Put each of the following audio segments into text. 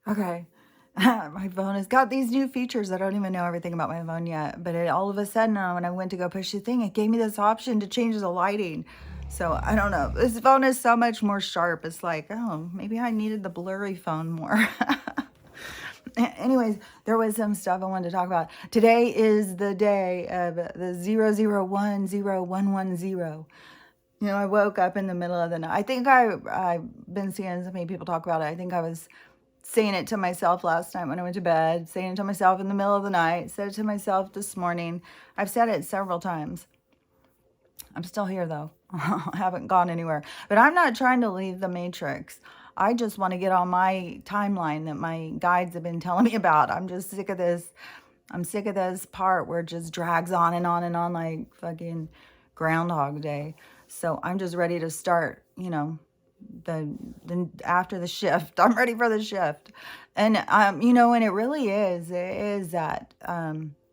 Okay. My phone has got these new features. I don't even know everything about my phone yet. But all of a sudden, when I went to go push the thing, it gave me this option to change the lighting. So I don't know. This phone is so much more sharp. It's like, oh, maybe I needed the blurry phone more. Anyways, there was some stuff I wanted to talk about. Today is the day of the 00101110. I woke up in the middle of the night. I think I've been seeing so many people talk about it. I think I was saying it to myself last night when I went to bed, saying it to myself in the middle of the night, said it to myself this morning. I've said it several times. I'm still here though. I haven't gone anywhere. But I'm not trying to leave the matrix. I just want to get on my timeline that my guides have been telling me about. I'm just sick of this. I'm sick of this part where it just drags on and on and on like fucking Groundhog Day. So I'm just ready to start, the after the shift. I'm ready for the shift. And and it is that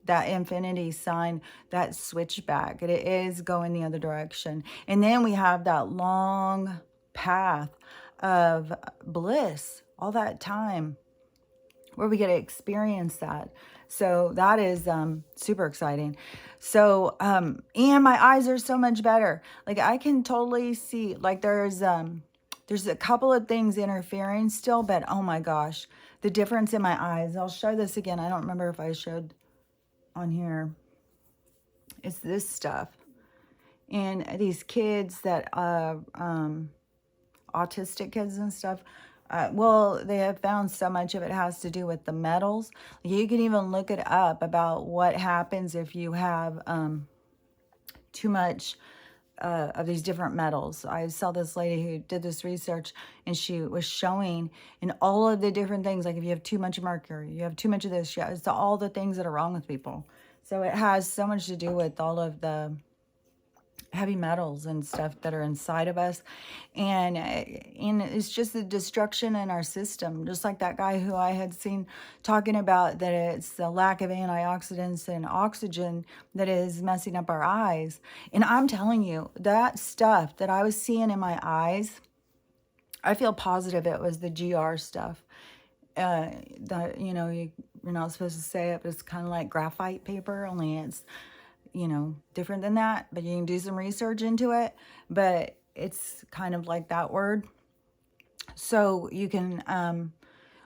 infinity sign, that switchback. It is going the other direction. And then we have that long path of bliss, all that time where we get to experience that. So that is super exciting. So, and my eyes are so much better. Like I can totally see, like there's a couple of things interfering still, but oh my gosh, the difference in my eyes. I'll show this again. I don't remember if I showed on here. It's this stuff. And these kids that, autistic kids and stuff, well, they have found so much of it has to do with the metals. You can even look it up about what happens if you have too much of these different metals. I saw this lady who did this research and she was showing in all of the different things, like if you have too much mercury, you have too much of this, yeah, it's all the things that are wrong with people. So it has so much to do with all of the heavy metals and stuff that are inside of us, and it's just the destruction in our system, just like that guy who I had seen talking about that it's the lack of antioxidants and oxygen that is messing up our eyes. And I'm telling you, that stuff that I was seeing in my eyes, I feel positive it was the GR stuff. That you're not supposed to say it, but it's kind of like graphite paper, only it's different than that, but you can do some research into it, but it's kind of like that word. So you can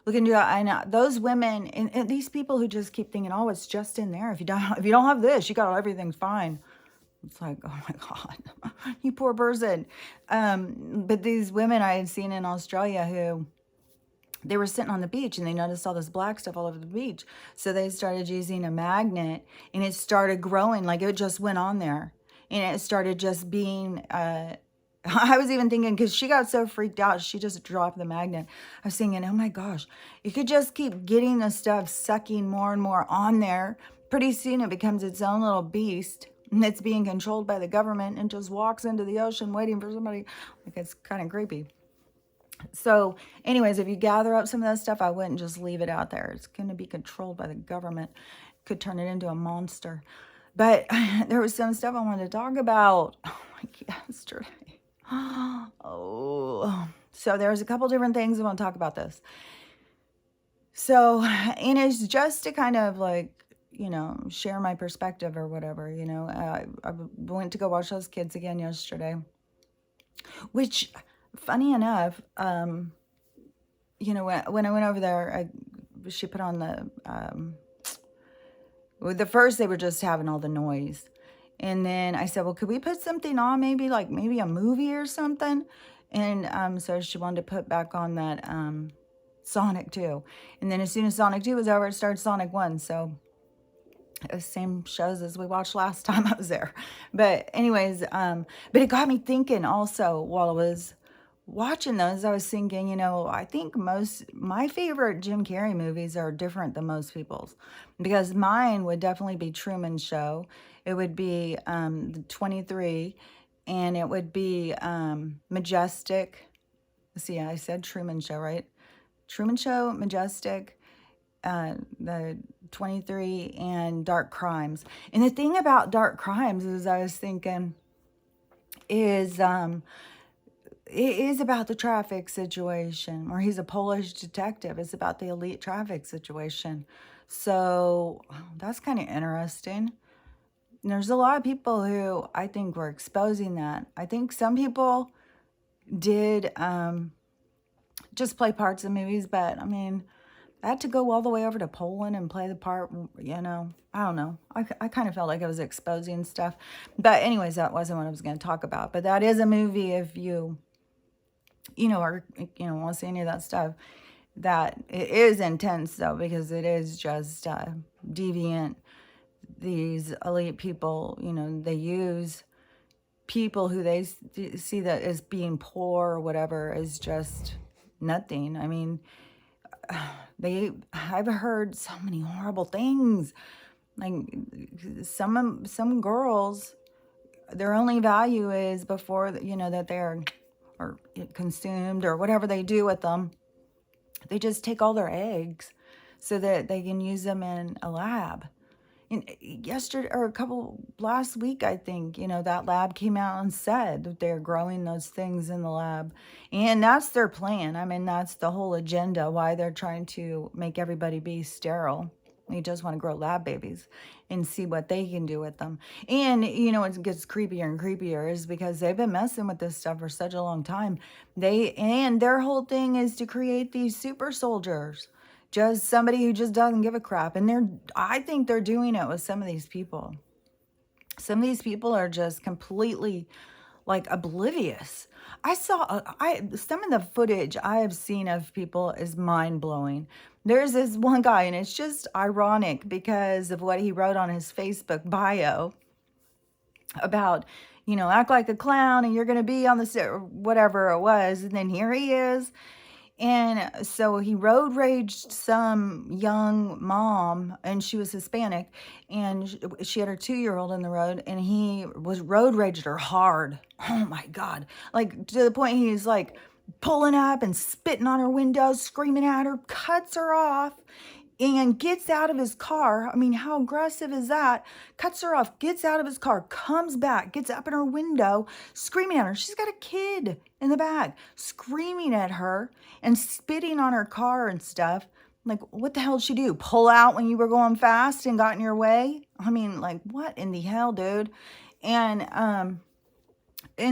look into it. I know those women and these people who just keep thinking, oh, it's just in there. If you don't have this, you got everything's fine. It's like, oh my God, you poor person. But these women I had seen in Australia who they were sitting on the beach and they noticed all this black stuff all over the beach. So they started using a magnet and it started growing, like it just went on there. And it started just being, I was even thinking, because she got so freaked out, she just dropped the magnet. I was thinking, oh my gosh, you could just keep getting the stuff, sucking more and more on there. Pretty soon it becomes its own little beast. And it's being controlled by the government and just walks into the ocean waiting for somebody. Like, it's kind of creepy. So anyways, if you gather up some of that stuff, I wouldn't just leave it out there. It's going to be controlled by the government. Could turn it into a monster. But there was some stuff I wanted to talk about like yesterday. Oh, so there's a couple different things I want to talk about this. So, and it's just to kind of like, share my perspective or whatever, I went to go watch those kids again yesterday, which funny enough, when I went over there, she put on the first they were just having all the noise. And then I said, well, could we put something on, maybe a movie or something? And so she wanted to put back on that Sonic 2. And then as soon as Sonic 2 was over, it started Sonic 1. So the same shows as we watched last time I was there. But anyways, but it got me thinking also while I was watching those. I was thinking, I think my favorite Jim Carrey movies are different than most people's, because mine would definitely be Truman Show. It would be the 23, and it would be Majestic. See, I said Truman Show, right? Truman Show, Majestic, the 23, and Dark Crimes. And the thing about Dark Crimes is I was thinking is it is about the traffic situation, or he's a Polish detective. It's about the elite traffic situation. So that's kind of interesting. And there's a lot of people who I think were exposing that. I think some people did just play parts of movies, but I mean, I had to go all the way over to Poland and play the part, I don't know. I kind of felt like I was exposing stuff. But anyways, that wasn't what I was going to talk about. But that is a movie if or, want to see any of that stuff. That it is intense, though, because it is just deviant. These elite people, they use people who they see that as being poor or whatever is just nothing. I mean, I've heard so many horrible things. Like some girls, their only value is before that they're or consumed or whatever they do with them. They just take all their eggs so that they can use them in a lab. And yesterday or last week, I think, that lab came out and said that they're growing those things in the lab. And that's their plan. I mean, that's the whole agenda, why they're trying to make everybody be sterile. They just want to grow lab babies and see what they can do with them. And, it gets creepier and creepier is because they've been messing with this stuff for such a long time. And their whole thing is to create these super soldiers. Just somebody who just doesn't give a crap. And I think they're doing it with some of these people. Some of these people are just completely like oblivious. I saw some of the footage I have seen of people is mind blowing. There's this one guy, and it's just ironic because of what he wrote on his Facebook bio about, act like a clown and you're going to be on the set, or whatever it was. And then here he is. And so he road raged some young mom, and she was Hispanic, and she had her 2-year-old in the road, and he was road raged her hard. Oh my God. Like to the point he's like pulling up and spitting on her windows, screaming at her, cuts her off, and gets out of his car. I mean, how aggressive is that? Cuts her off, gets out of his car, comes back, gets up in her window, screaming at her. She's got a kid in the back, screaming at her and spitting on her car and stuff. Like, what the hell did she do? Pull out when you were going fast and got in your way? I mean, like, what in the hell, dude? And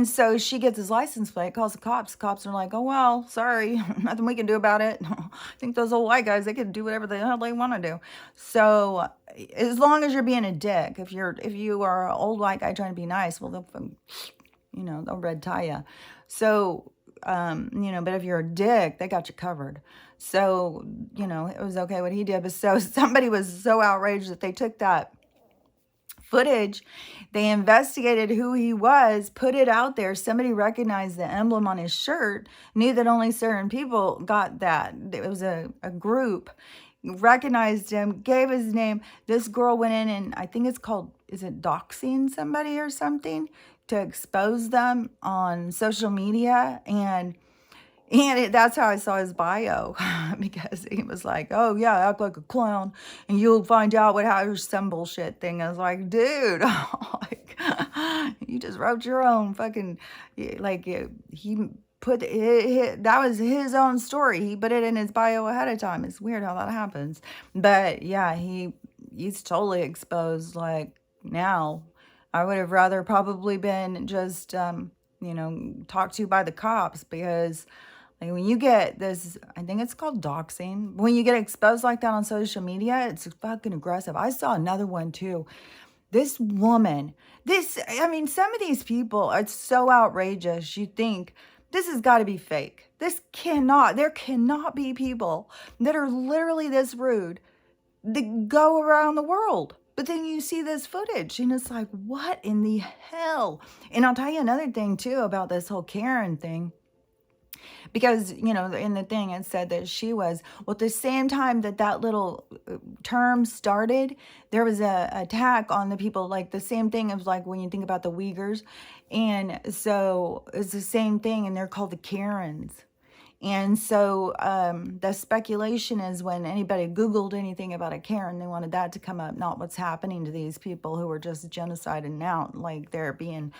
so she gets his license plate, calls the cops. Cops are like, oh, well, sorry, nothing we can do about it. I think those old white guys, they can do whatever the hell they want to do. So as long as you're being a dick, if you are an old white guy trying to be nice, well, they'll red tie you. So, but if you're a dick, they got you covered. So, it was okay what he did. But so somebody was so outraged that they took that footage, they investigated who he was, put it out there. Somebody recognized the emblem on his shirt, knew that only certain people got that. It was a group, recognized him, gave his name. This girl went in and I think is it doxing somebody or something to expose them on social media? That's how I saw his bio because he was like, oh, yeah, act like a clown and you'll find out how some bullshit thing. I was like, dude, like, you just wrote your own fucking, like, he put it, that was his own story. He put it in his bio ahead of time. It's weird how that happens. But yeah, he's totally exposed. Like now, I would have rather probably been just, talked to by the cops because like when you get this, I think it's called doxing. When you get exposed like that on social media, it's fucking aggressive. I saw another one too. This woman, some of these people, it's so outrageous. You think this has got to be fake. There cannot be people that are literally this rude that go around the world. But then you see this footage and it's like, what in the hell? And I'll tell you another thing too about this whole Karen thing. Because, in the thing, it said that she was, well, at the same time that little term started, there was a attack on the people, like the same thing as like when you think about the Uyghurs. And so it's the same thing, and they're called the Karens. And so the speculation is when anybody Googled anything about a Karen, they wanted that to come up, not what's happening to these people who are just genocided now, like they're being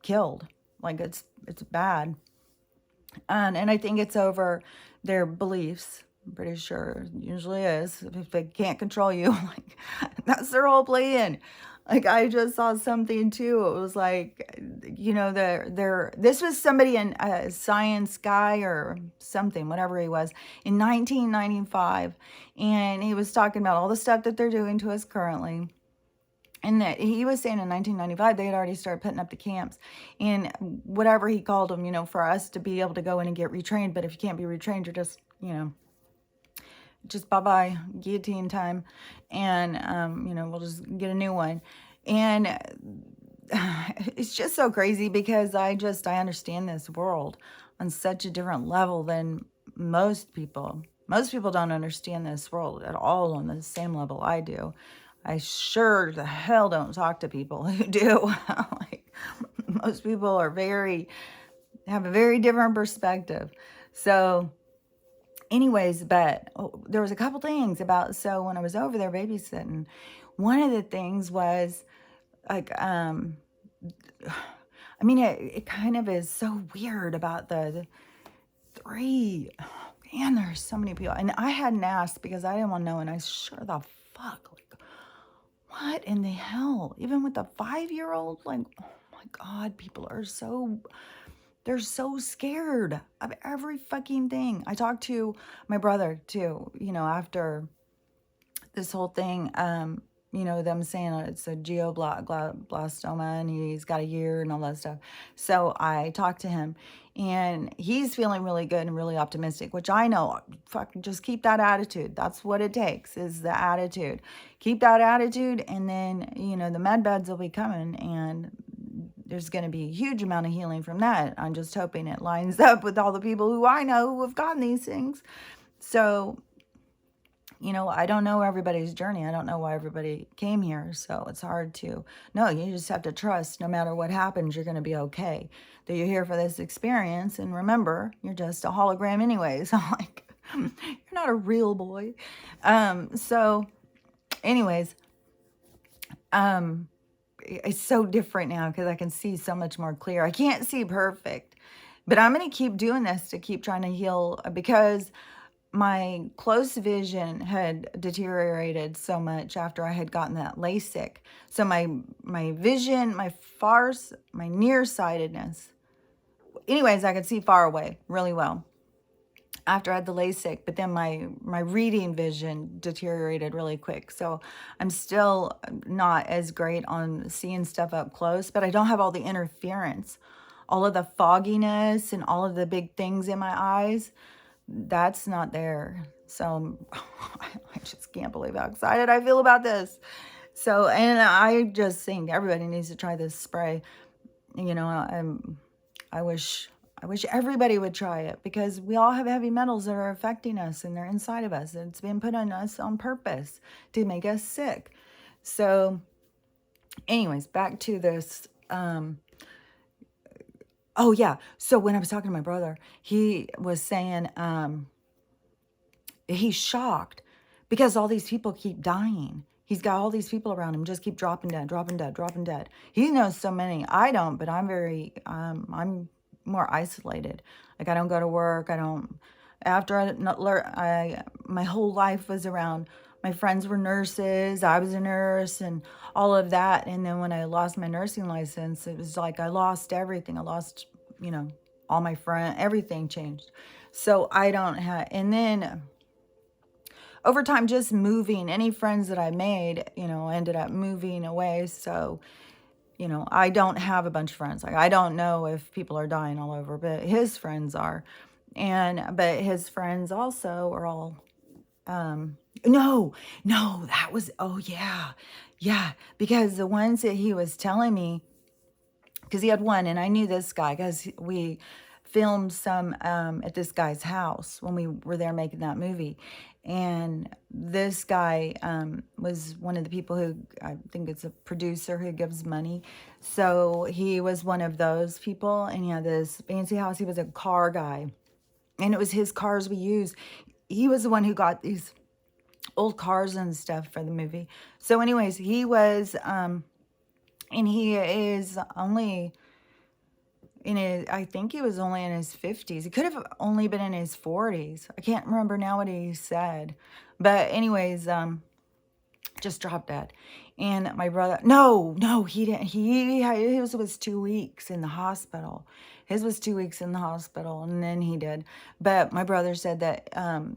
killed. Like it's bad. And I think it's over their beliefs. I'm pretty sure it usually is. If they can't control you, like that's their whole plan. Like I just saw something too. It was like, they're this was somebody in a science guy or something, whatever he was, in 1995, and he was talking about all the stuff that they're doing to us currently. And that he was saying in 1995, they had already started putting up the camps and whatever he called them, for us to be able to go in and get retrained. But if you can't be retrained, you're just, just bye-bye, guillotine time. And, we'll just get a new one. And it's just so crazy because I understand this world on such a different level than most people. Most people don't understand this world at all on the same level I do. I sure the hell don't talk to people who do. Like, most people have a very different perspective. So anyways, but there was a couple things so when I was over there babysitting, one of the things was like, it kind of is so weird about the three, man, there's so many people. And I hadn't asked because I didn't want to know. And I sure the fuck, like, what in the hell? Even with a 5-year-old, like, oh my God, people are they're so scared of every fucking thing. I talked to my brother too, after this whole thing, them saying it's a glioblastoma and he's got a year and all that stuff. So I talked to him and he's feeling really good and really optimistic, which I know, just keep that attitude. That's what it takes, is the attitude. Keep that attitude, and then, the med beds will be coming and there's going to be a huge amount of healing from that. I'm just hoping it lines up with all the people who I know who have gotten these things. So, I don't know everybody's journey. I don't know why everybody came here. So it's hard to know. You just have to trust no matter what happens, you're going to be okay. That you're here for this experience. And remember, you're just a hologram anyways. Like, you're not a real boy. So anyways, it's so different now because I can see so much more clear. I can't see perfect, but I'm going to keep doing this to keep trying to heal because my close vision had deteriorated so much after I had gotten that LASIK. So my vision, my nearsightedness. Anyways, I could see far away really well after I had the LASIK, but then my reading vision deteriorated really quick. So I'm still not as great on seeing stuff up close, but I don't have all the interference, all of the fogginess and all of the big things in my eyes. That's not there. So I just can't believe how excited I feel about this. So, and I just think everybody needs to try this spray. I wish everybody would try it because we all have heavy metals that are affecting us and they're inside of us. It's been put on us on purpose to make us sick. So anyways, back to this, oh yeah. So when I was talking to my brother, he was saying, he's shocked because all these people keep dying. He's got all these people around him just keep dropping dead, dropping dead, dropping dead. He knows so many. I don't, but I'm I'm more isolated. Like I don't go to work. My whole life was around, my friends were nurses. I was a nurse and all of that. And then when I lost my nursing license, it was like I lost everything. I lost, all my friends, everything changed. So I don't have, and then over time, just moving, any friends that I made, ended up moving away. So, I don't have a bunch of friends. Like, I don't know if people are dying all over, but his friends are. But his friends also are all, no, that was, oh yeah. Yeah. Because the ones that he was telling me, because he had one, and I knew this guy because we filmed some at this guy's house when we were there making that movie. And this guy was one of the people who, I think it's a producer who gives money. So he was one of those people, and he had this fancy house. He was a car guy, and it was his cars we used. He was the one who got these old cars and stuff for the movie. So anyways, he was, and he is only, I think he was only in his 50s. He could have only been in his 40s. I can't remember now what he said. But anyways, just dropped dead. And my brother, no, he didn't. His was 2 weeks in the hospital. His was 2 weeks in the hospital, and then he did. But my brother said that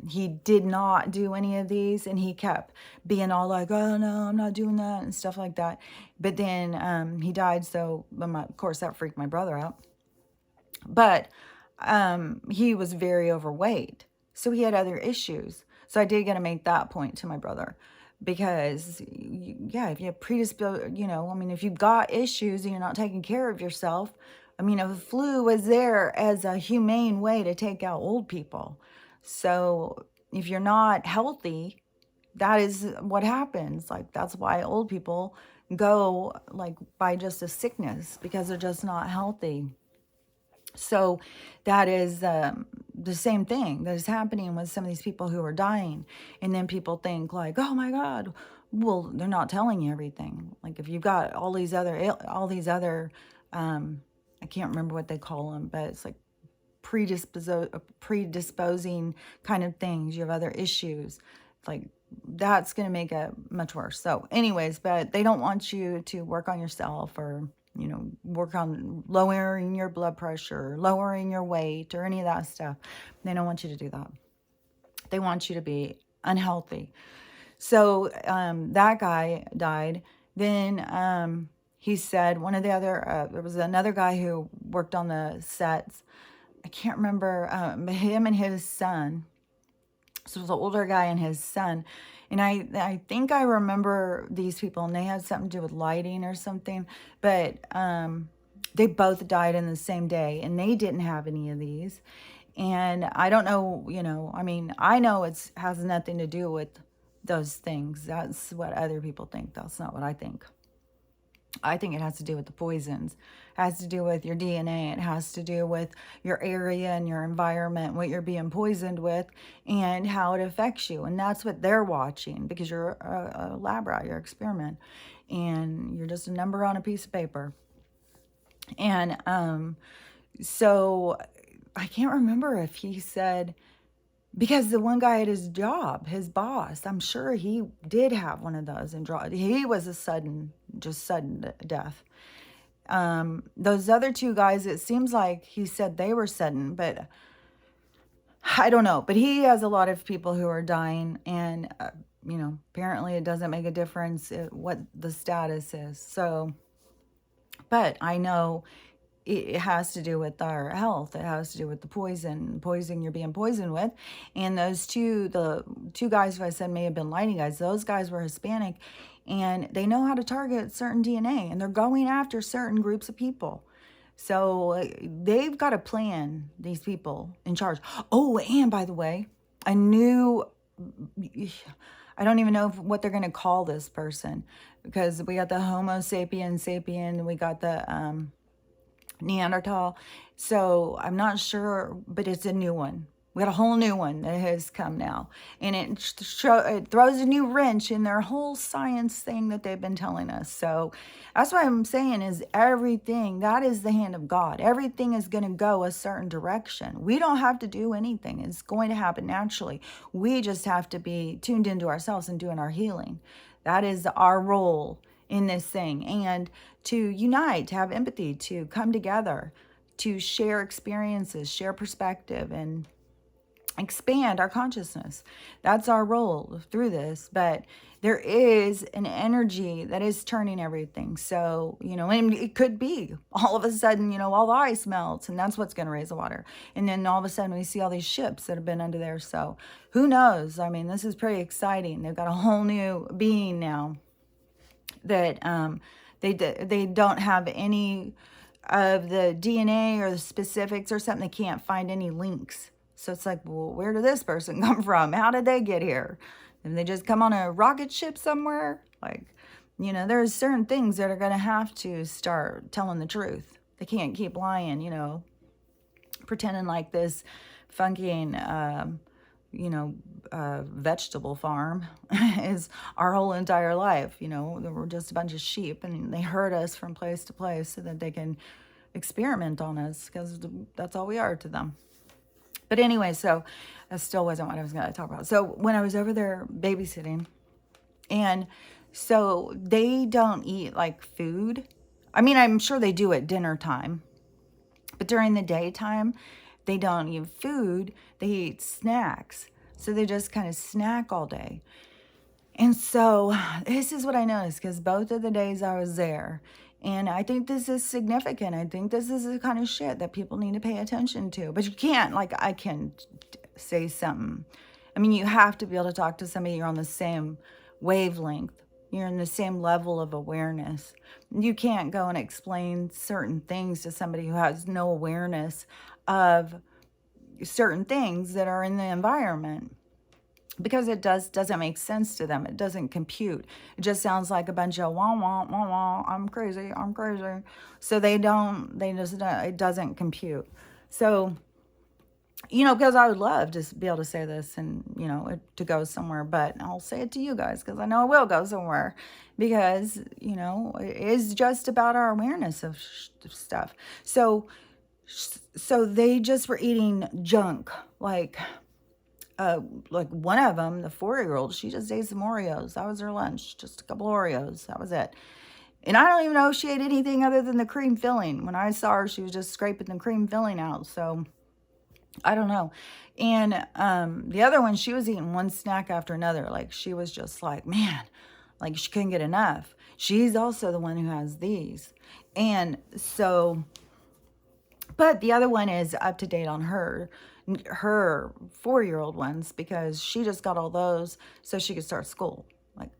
he did not do any of these, and he kept being all like, "Oh no, I'm not doing that," and stuff like that. But then he died, so of course that freaked my brother out. But he was very overweight, so he had other issues. So I did get to make that point to my brother, because yeah, if you have I mean, if you've got issues and you're not taking care of yourself, I mean, a flu was there as a humane way to take out old people. So if you're not healthy, that is what happens. Like, that's why old people go like by just a sickness, because they're just not healthy. So that is the same thing that is happening with some of these people who are dying. And then people think like, oh my God, well, they're not telling you everything. Like, if you've got I can't remember what they call them, but it's like predisposing kind of things. You have other issues. Like, that's going to make it much worse. So anyways, but they don't want you to work on yourself, or work on lowering your blood pressure, lowering your weight, or any of that stuff. They don't want you to do that. They want you to be unhealthy. So that guy died. Then he said there was another guy who worked on the sets. I can't remember, him and his son. So it was an older guy and his son. And I think I remember these people, and they had something to do with lighting or something. But they both died in the same day, and they didn't have any of these. And I don't know, I mean, I know it has nothing to do with those things. That's what other people think. That's not what I think. I think it has to do with the poisons. It has to do with your DNA. It has to do with your area and your environment, what you're being poisoned with, and how it affects you. And that's what they're watching, because you're a lab rat, you're an experiment, and you're just a number on a piece of paper. And so I can't remember if he said, because the one guy at his job, his boss, I'm sure he did have one of those, and he was a sudden death. Those other two guys, it seems like he said they were sudden, but I don't know. But he has a lot of people who are dying, and apparently it doesn't make a difference what the status is. So, but I know it has to do with our health. It has to do with the poison you're being poisoned with. And the two guys who I said may have been lighting guys, those guys were Hispanic, and they know how to target certain DNA, and they're going after certain groups of people. So they've got a plan, these people in charge. Oh, and by the way, I don't even know what they're going to call this person, because we got the Homo sapien, and we got the Neanderthal. So I'm not sure, but it's a new one. We got a whole new one that has come now. And it throws a new wrench in their whole science thing that they've been telling us. So that's what I'm saying, is everything, that is the hand of God. Everything is going to go a certain direction. We don't have to do anything. It's going to happen naturally. We just have to be tuned into ourselves and doing our healing. That is our role in this thing. And to unite, to have empathy, to come together, to share experiences, share perspective, and expand our consciousness. That's our role through this. But there is an energy that is turning everything. So, and it could be all of a sudden, all the ice melts, and that's what's going to raise the water. And then all of a sudden we see all these ships that have been under there. So who knows? I mean, this is pretty exciting. They've got a whole new being now that they don't have any of the DNA or the specifics or something. They can't find any links. So it's like, well, where did this person come from? How did they get here? Did they just come on a rocket ship somewhere? Like, there's certain things that are going to have to start telling the truth. They can't keep lying, pretending like this funky vegetable farm is our whole entire life. We're just a bunch of sheep, and they herd us from place to place so that they can experiment on us, because that's all we are to them. But anyway, so that still wasn't what I was going to talk about. So when I was over there babysitting, and so they don't eat like food. I mean, I'm sure they do at dinner time, but during the daytime, they don't eat food. They eat snacks. So they just kind of snack all day. And so this is what I noticed, because both of the days I was there, and I think this is significant. I think this is the kind of shit that people need to pay attention to. But you can't, like, I can say something. I mean, you have to be able to talk to somebody you're on the same wavelength. You're in the same level of awareness. You can't go and explain certain things to somebody who has no awareness of certain things that are in the environment, because it doesn't make sense to them. It doesn't compute. It just sounds like a bunch of wah wah wah wah. I'm crazy. I'm crazy. So they just don't, it doesn't compute. So, because I would love to be able to say this and, to go somewhere, but I'll say it to you guys because I know it will go somewhere, because, it is just about our awareness of stuff. So they just were eating junk, like one of them, the 4-year-old, she just ate some Oreos. That was her lunch, just a couple Oreos. That was it. And I don't even know if she ate anything other than the cream filling. When I saw her, she was just scraping the cream filling out. So I don't know. And the other one, she was eating one snack after another. Like, she was just like, man, like she couldn't get enough. She's also the one who has these. And so, but the other one is up to date on her 4-year-old ones, because she just got all those so she could start school. Like,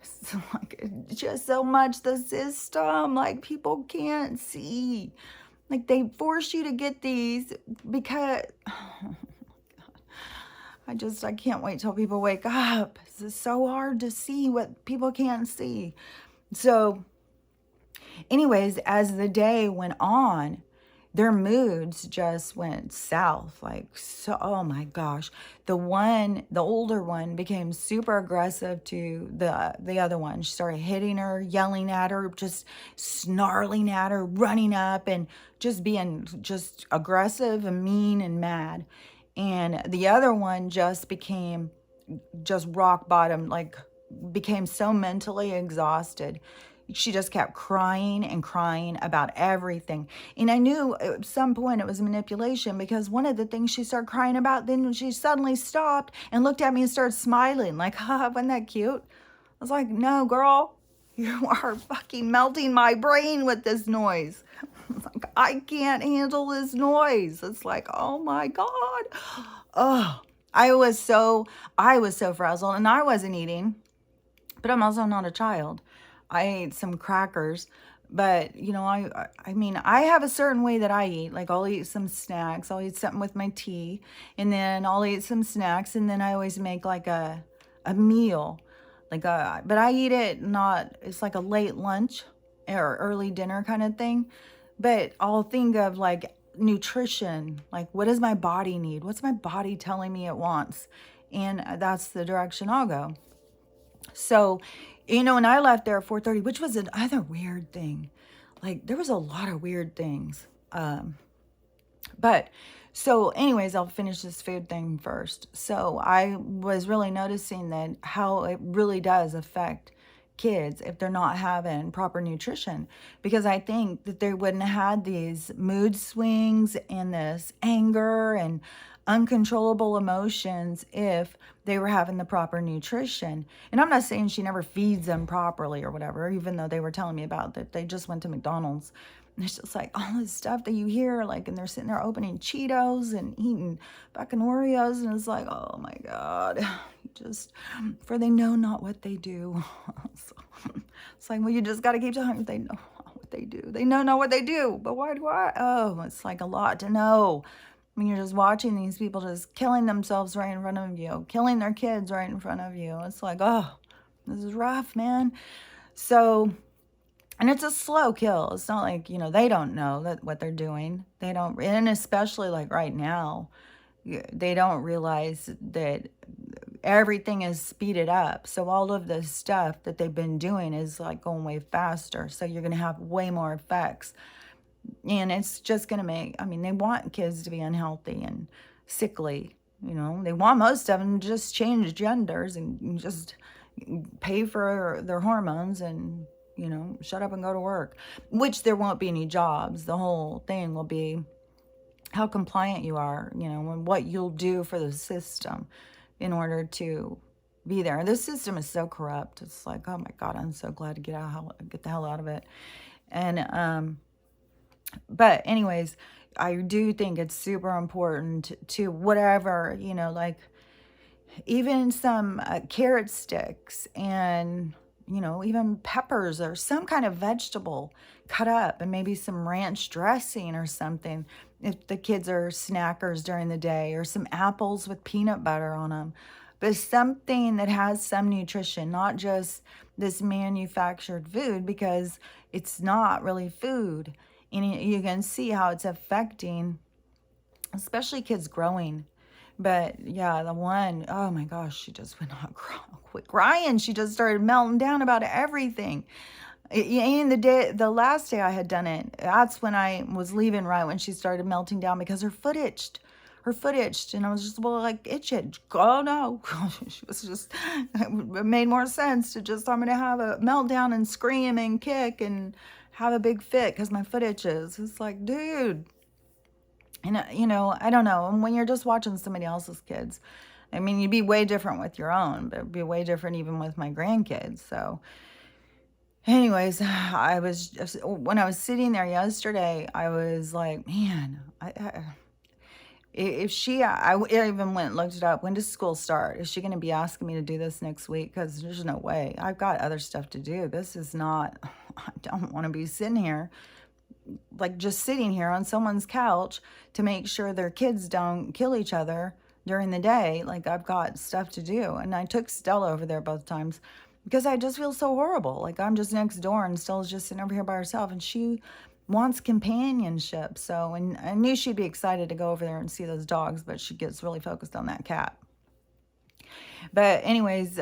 it's like just so much the system, like, people can't see. Like, they force you to get these because I can't wait till people wake up. It's so hard to see what people can't see. So anyways, as the day went on, their moods just went south. Like, so, oh my gosh. The older one became super aggressive to the other one. She started hitting her, yelling at her, just snarling at her, running up and just being just aggressive and mean and mad. And the other one just became just rock bottom, like became so mentally exhausted. She just kept crying and crying about everything. And I knew at some point it was manipulation, because one of the things she started crying about, then she suddenly stopped and looked at me and started smiling. Like, haha, wasn't that cute? I was like, no, girl, you are fucking melting my brain with this noise. Like, I can't handle this noise. It's like, oh my God. Oh, I was so frazzled, and I wasn't eating, but I'm also not a child. I ate some crackers, but I mean, I have a certain way that I eat. Like, I'll eat some snacks. I'll eat something with my tea, and then I'll eat some snacks, and then I always make like a meal, but I eat it not. It's like a late lunch or early dinner kind of thing. But I'll think of like nutrition, like, what does my body need? What's my body telling me it wants? And that's the direction I'll go. So, and I left there at 4:30, which was another weird thing. Like, there was a lot of weird things. But so anyways, I'll finish this food thing first. So I was really noticing that how it really does affect kids if they're not having proper nutrition, because I think that they wouldn't have had these mood swings and this anger and uncontrollable emotions if they were having the proper nutrition. And I'm not saying she never feeds them properly or whatever, even though they were telling me about that they just went to McDonald's. And it's just like all this stuff that you hear, like, and they're sitting there opening Cheetos and eating fucking Oreos, and it's like, oh my God, for they know not what they do. So, it's like, well, you just got to keep telling them they know what they do. They know not what they do, but why do I? Oh, it's like a lot to know. I mean, you're just watching these people just killing themselves right in front of you, killing their kids right in front of you. It's like, oh, this is rough, man. So, and it's a slow kill. It's not like, they don't know that what they're doing. They don't, and especially like right now, they don't realize that everything is speeded up. So all of the stuff that they've been doing is like going way faster. So you're going to have way more effects. And it's just going to make, I mean, they want kids to be unhealthy and sickly. They want most of them to just change genders and just pay for their hormones and, shut up and go to work, which there won't be any jobs. The whole thing will be how compliant you are, and what you'll do for the system in order to be there. This system is so corrupt. It's like, oh my God, I'm so glad to get the hell out of it. And, but anyways, I do think it's super important to whatever, like even some carrot sticks and, even peppers or some kind of vegetable cut up and maybe some ranch dressing or something if the kids are snackers during the day, or some apples with peanut butter on them. But something that has some nutrition, not just this manufactured food, because it's not really food. And you can see how it's affecting, especially kids growing. But yeah, the one, oh my gosh, she just would not quit crying. She just started melting down about everything. And the last day I had done it, that's when I was leaving, right when she started melting down, because her foot itched. Her foot itched, and I was just, well, like, itch it. Oh no. She was just, it made more sense to just, I'm going to have a meltdown and scream and kick and have a big fit because my foot itches. It's like, dude. And, I don't know. And when you're just watching somebody else's kids, I mean, you'd be way different with your own, but it'd be way different even with my grandkids. So, anyways, when I was sitting there yesterday, I was like, man, if I even went and looked it up. When does school start? Is she going to be asking me to do this next week? Because there's no way. I've got other stuff to do. This is not, I don't want to be sitting here, like just sitting here on someone's couch to make sure their kids don't kill each other during the day. Like, I've got stuff to do. And I took Stella over there both times because I just feel so horrible. Like, I'm just next door and Stella's just sitting over here by herself, and she wants companionship. So, and I knew she'd be excited to go over there and see those dogs, but she gets really focused on that cat. But anyways,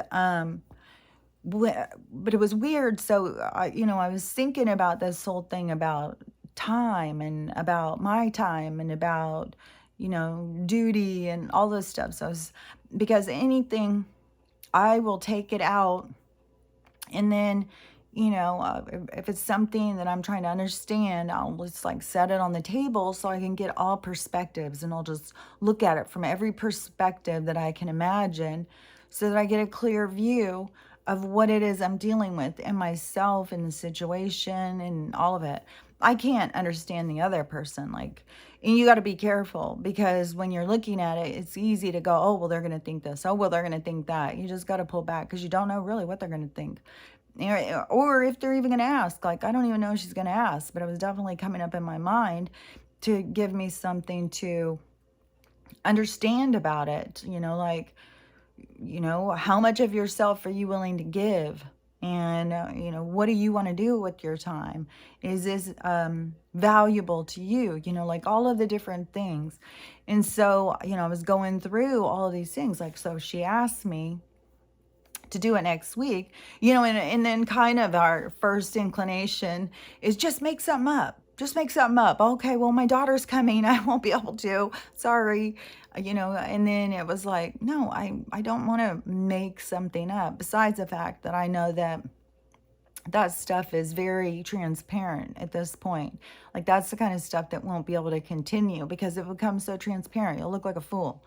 but it was weird. So I was thinking about this whole thing about time and about my time and about, duty and all this stuff. So because anything, I will take it out, and then, if it's something that I'm trying to understand, I'll just like set it on the table so I can get all perspectives, and I'll just look at it from every perspective that I can imagine so that I get a clear view of what it is I'm dealing with and myself and the situation and all of it. I can't understand the other person. Like, and you got to be careful, because when you're looking at it, it's easy to go, oh, well, they're going to think this. Oh, well, they're going to think that. You just got to pull back, because you don't know really what they're going to think. Or if they're even going to ask. Like, I don't even know if she's going to ask, but it was definitely coming up in my mind to give me something to understand about it. Like, how much of yourself are you willing to give? And, what do you want to do with your time? Is this valuable to you? Like all of the different things. And so, I was going through all of these things. Like, so she asked me to do it next week, and then kind of our first inclination is just make something up. Just make something up. Okay, well, my daughter's coming. I won't be able to. Sorry. And then it was like, no, I don't want to make something up. Besides the fact that I know that stuff is very transparent at this point. Like, that's the kind of stuff that won't be able to continue, because it becomes so transparent. You'll look like a fool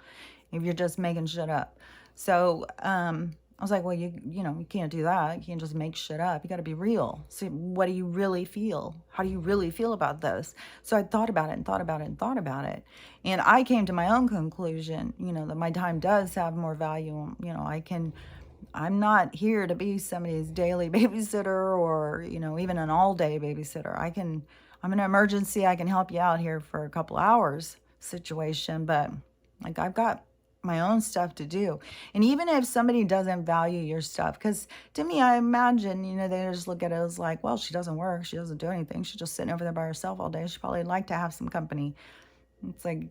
if you're just making shit up. So, I was like, well, you can't do that. You can't just make shit up. You got to be real. So what do you really feel? How do you really feel about this? So I thought about it and thought about it and thought about it. And I came to my own conclusion, that my time does have more value. I'm not here to be somebody's daily babysitter or, even an all day babysitter. I'm an emergency. I can help you out here for a couple hours situation, but like, I've got my own stuff to do. And even if somebody doesn't value your stuff, because to me, I imagine, they just look at it as like, well, she doesn't work. She doesn't do anything. She's just sitting over there by herself all day. She probably like to have some company. It's like,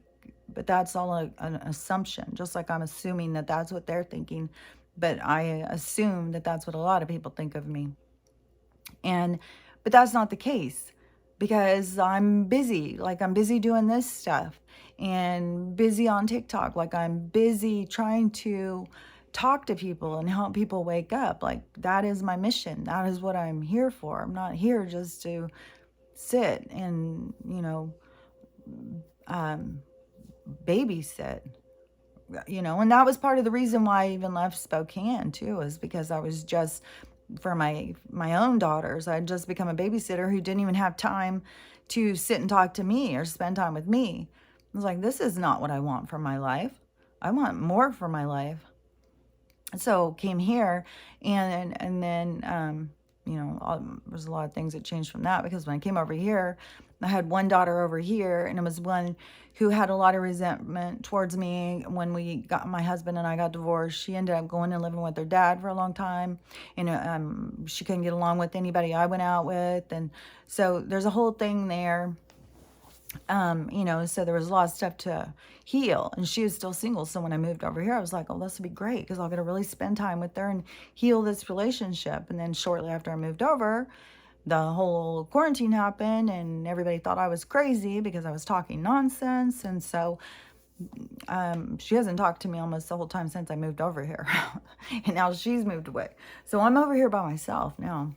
but that's all an assumption, just like I'm assuming that that's what they're thinking. But I assume that that's what a lot of people think of me. But that's not the case. because I'm busy. Like I'm busy doing this stuff and busy on TikTok. Like I'm busy trying to talk to people and help people wake up. Like that is my mission. That is what I'm here for. I'm not here just to sit and, um, babysit. And that was part of the reason why I even left Spokane too, is because I was just for my own daughters. I'd just become a babysitter who didn't even have time to sit and talk to me or spend time with me. I was like, this is not what I want for my life. I want more for my life. So came here, and then there's a lot of things that changed from that, because when I came over here, I had one daughter over here, and it was one who had a lot of resentment towards me. When my husband and I got divorced, she ended up going and living with her dad for a long time, and she couldn't get along with anybody I went out with, and so there's a whole thing there. So there was a lot of stuff to heal, and she was still single. So when I moved over here, I was like, oh, this would be great, because I'll get to really spend time with her and heal this relationship. And then shortly after I moved over, the whole quarantine happened, and everybody thought I was crazy because I was talking nonsense. And so she hasn't talked to me almost the whole time since I moved over here. And now she's moved away. So I'm over here by myself now.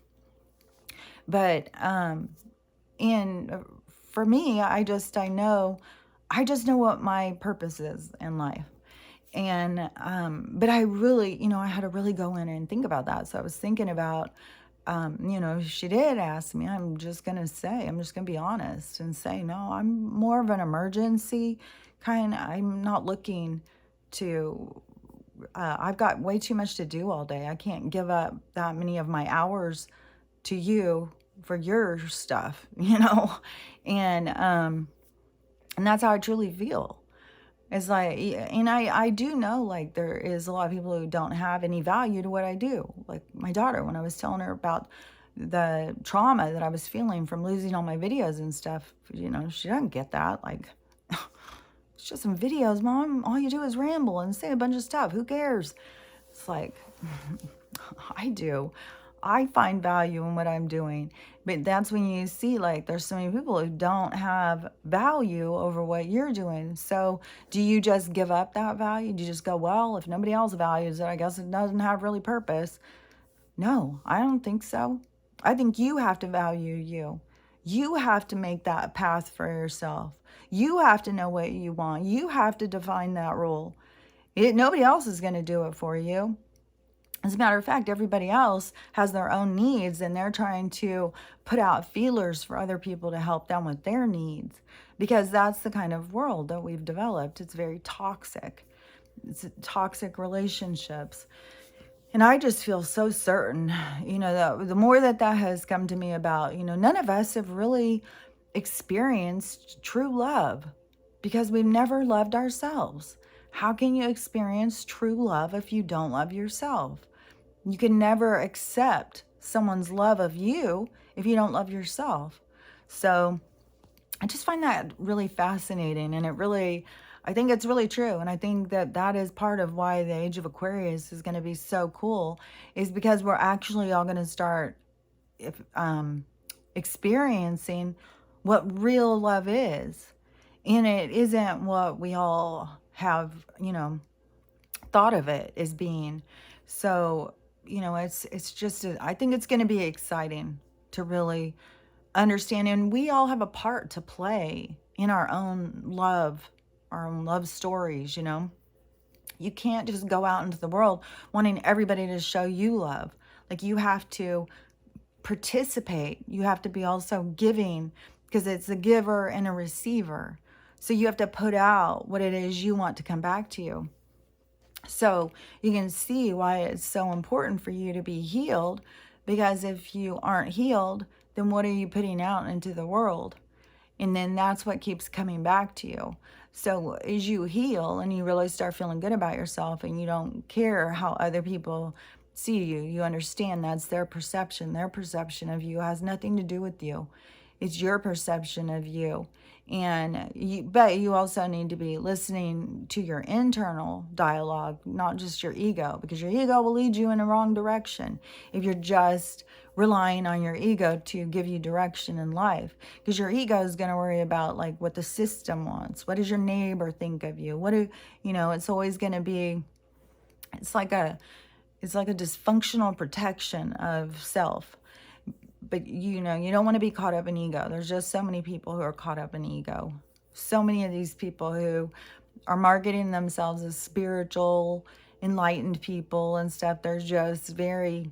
But and for me, I know what my purpose is in life. And but I really, I had to really go in and think about that. So I was thinking about, if she did ask me, I'm just gonna be honest and say, no, I'm more of an emergency kind. I'm not looking to. I've got way too much to do all day. I can't give up that many of my hours to you for your stuff, and that's how I truly feel. It's like, and I do know, like, there is a lot of people who don't have any value to what I do. Like my daughter, when I was telling her about the trauma that I was feeling from losing all my videos and stuff, she doesn't get that. Like, it's just some videos, Mom. All you do is ramble and say a bunch of stuff. Who cares? It's like, I do. I find value in what I'm doing. But that's when you see, like, there's so many people who don't have value over what you're doing. So do you just give up that value? Do you just go, well, if nobody else values it, I guess it doesn't have really purpose? No, I don't think so. I think you have to value you. You have to make that path for yourself. You have to know what you want. You have to define that rule. Nobody else is going to do it for you. As a matter of fact, everybody else has their own needs, and they're trying to put out feelers for other people to help them with their needs, because that's the kind of world that we've developed. It's very toxic. It's toxic relationships. And I just feel so certain, that the more that has come to me about, none of us have really experienced true love, because we've never loved ourselves. How can you experience true love if you don't love yourself? You can never accept someone's love of you if you don't love yourself. So I just find that really fascinating, and I think it's really true. And I think that is part of why the age of Aquarius is going to be so cool, is because we're actually all going to start experiencing what real love is. And it isn't what we all have, thought of it as being. So, it's just, I think it's going to be exciting to really understand. And we all have a part to play in our own love stories, You can't just go out into the world wanting everybody to show you love. Like, you have to participate. You have to be also giving, because it's a giver and a receiver. So you have to put out what it is you want to come back to you. So you can see why it's so important for you to be healed, because if you aren't healed, then what are you putting out into the world? And then that's what keeps coming back to you. So as you heal and you really start feeling good about yourself, and you don't care how other people see you, you understand that's their perception. Their perception of you has nothing to do with you. It's your perception of you. But you also need to be listening to your internal dialogue, not just your ego, because your ego will lead you in the wrong direction if you're just relying on your ego to give you direction in life. Because your ego is going to worry about like what the system wants. What does your neighbor think of you? It's always going to be, it's like a, it's like a dysfunctional protection of self. But you don't want to be caught up in ego. There's just so many people who are caught up in ego. So many of these people who are marketing themselves as spiritual, enlightened people and stuff, they're just very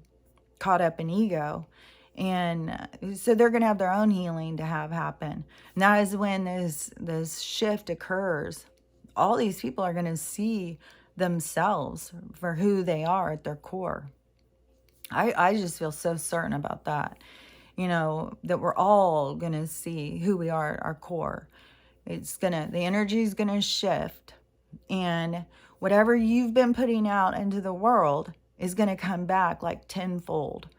caught up in ego. And so they're going to have their own healing to have happen. And that is when this shift occurs. All these people are going to see themselves for who they are at their core. I just feel so certain about that, that we're all going to see who we are at our core. The energy is going to shift, and whatever you've been putting out into the world is going to come back like tenfold.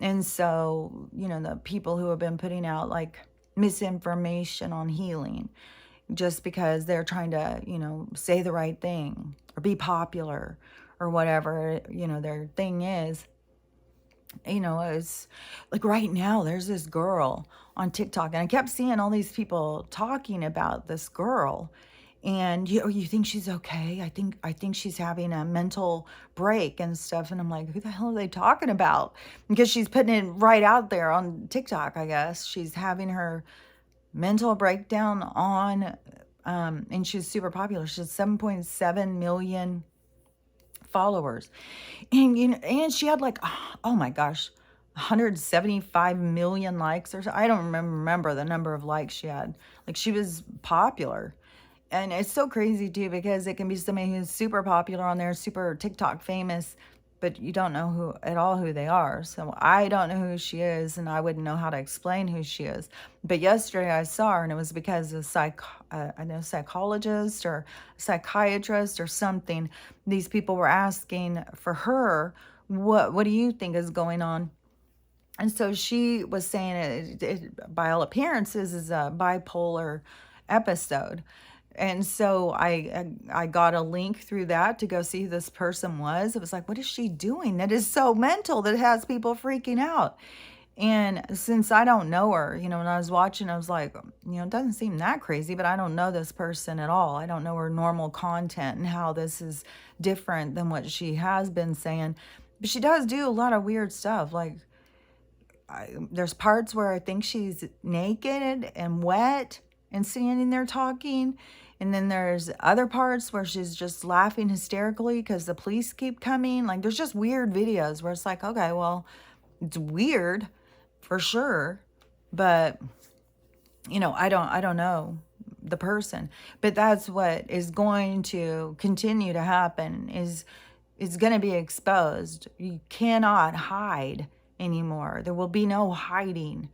And so, the people who have been putting out like misinformation on healing just because they're trying to, say the right thing or be popular or whatever, their thing is, it's like right now there's this girl on TikTok, and I kept seeing all these people talking about this girl. And you think she's okay? I think she's having a mental break and stuff. And I'm like, who the hell are they talking about? Because she's putting it right out there on TikTok, I guess. She's having her mental breakdown on, and she's super popular. She has 7.7 million followers. And she had like, oh my gosh, 175 million likes or so. I don't remember the number of likes she had. Like, she was popular. And it's so crazy too, because it can be somebody who's super popular on there, super TikTok famous, but you don't know who they are. So I don't know who she is, and I wouldn't know how to explain who she is. But yesterday I saw her, and it was because a psychologist or psychiatrist or something. These people were asking for her, what do you think is going on? And so she was saying by all appearances, is a bipolar episode. And so I got a link through that to go see who this person was. It was like, what is she doing that is so mental that has people freaking out? And since I don't know her, when I was watching, I was like, it doesn't seem that crazy, but I don't know this person at all. I don't know her normal content and how this is different than what she has been saying. But she does do a lot of weird stuff. Like, there's parts where I think she's naked and wet and standing there talking. And then there's other parts where she's just laughing hysterically because the police keep coming. Like, there's just weird videos where it's like, okay, well, it's weird for sure. But, I don't know the person. But that's what is going to continue to happen, is it's going to be exposed. You cannot hide anymore. There will be no hiding.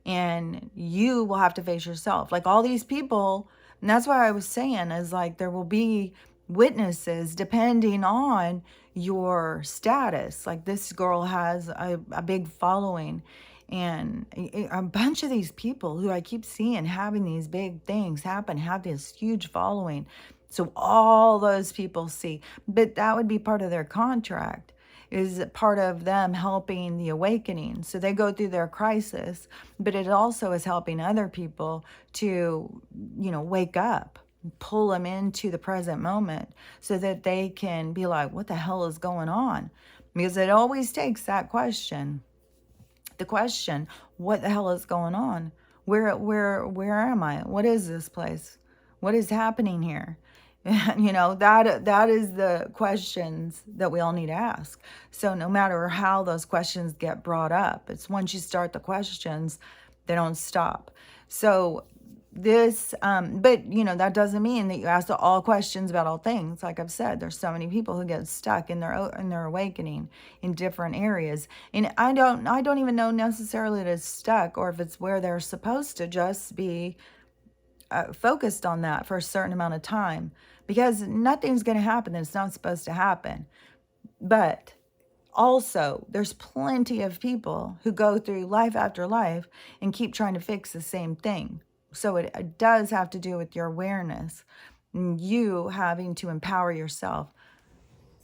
And you will have to face yourself. Like, all these people, and that's why I was saying, is like, there will be witnesses depending on your status. Like, this girl has a big following, and a bunch of these people who I keep seeing having these big things happen have this huge following. So all those people see, but that would be part of their contract, is part of them helping the awakening. So they go through their crisis, but it also is helping other people to, wake up, pull them into the present moment so that they can be like, what the hell is going on? Because it always takes that question. The question, what the hell is going on? Where am I? What is this place? What is happening here? That is the questions that we all need to ask. So no matter how those questions get brought up, it's once you start the questions, they don't stop. So this, but that doesn't mean that you ask all questions about all things. Like I've said, there's so many people who get stuck in their awakening in different areas, and I don't even know necessarily that it's stuck, or if it's where they're supposed to just be focused on that for a certain amount of time, because nothing's going to happen that's not supposed to happen. But also, there's plenty of people who go through life after life and keep trying to fix the same thing. So it does have to do with your awareness and you having to empower yourself.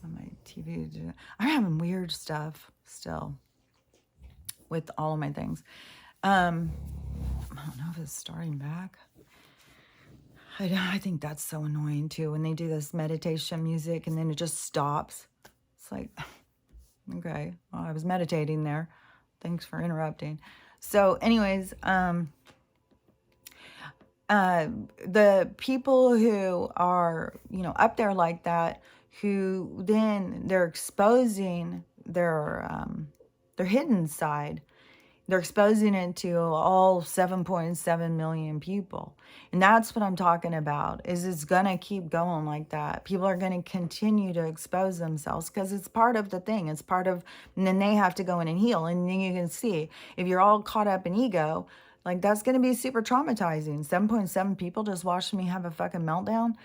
On my TV, I'm having weird stuff still with all of my things. I don't know if it's starting back. I think that's so annoying too when they do this meditation music and then it just stops. It's like, okay, well, I was meditating there. Thanks for interrupting. So anyways, the people who are, up there like that, who then they're exposing their hidden side. They're exposing it to all 7.7 million people. And that's what I'm talking about, is it's going to keep going like that. People are going to continue to expose themselves because it's part of the thing. It's part of, and then they have to go in and heal. And then you can see, if you're all caught up in ego, like that's going to be super traumatizing. 7.7 people just watched me have a fucking meltdown.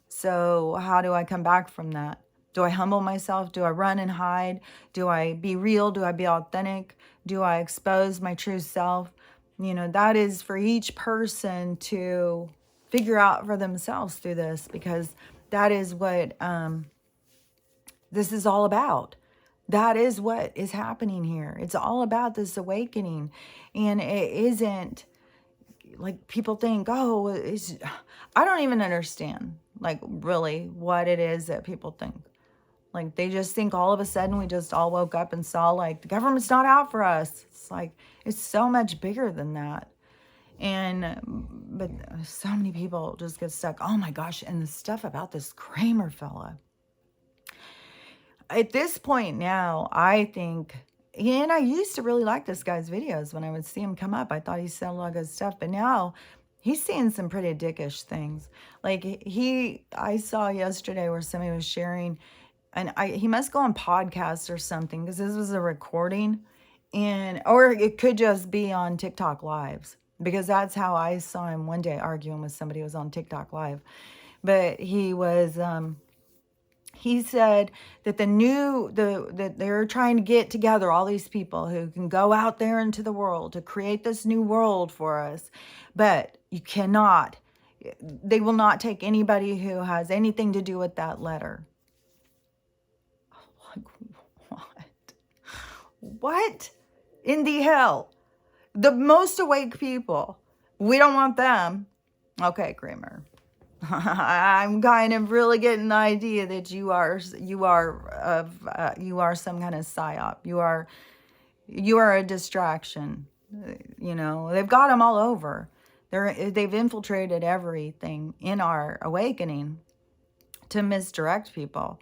So how do I come back from that? Do I humble myself? Do I run and hide? Do I be real? Do I be authentic? Do I expose my true self? That is for each person to figure out for themselves through this, because that is what this is all about. That is what is happening here. It's all about this awakening. And it isn't like people think, oh, I don't even understand, like, really what it is that people think. Like, they just think all of a sudden we just all woke up and saw, like, the government's not out for us. It's like, it's so much bigger than that. But so many people just get stuck. Oh my gosh. And the stuff about this Kramer fella. At this point now, I think, and I used to really like this guy's videos when I would see him come up. I thought he said a lot of good stuff, but now he's saying some pretty dickish things. Like I saw yesterday where somebody was sharing, and he must go on podcasts or something, because this was a recording, or it could just be on TikTok lives, because that's how I saw him one day arguing with somebody who was on TikTok live. But he said that that they're trying to get together all these people who can go out there into the world to create this new world for us. But they will not take anybody who has anything to do with that letter. Like, what in the hell? The most awake people, we don't want them. Okay, Kramer. I'm kind of really getting the idea that you are some kind of psyop. You are a distraction. They've got them all over. They've infiltrated everything in our awakening to misdirect people.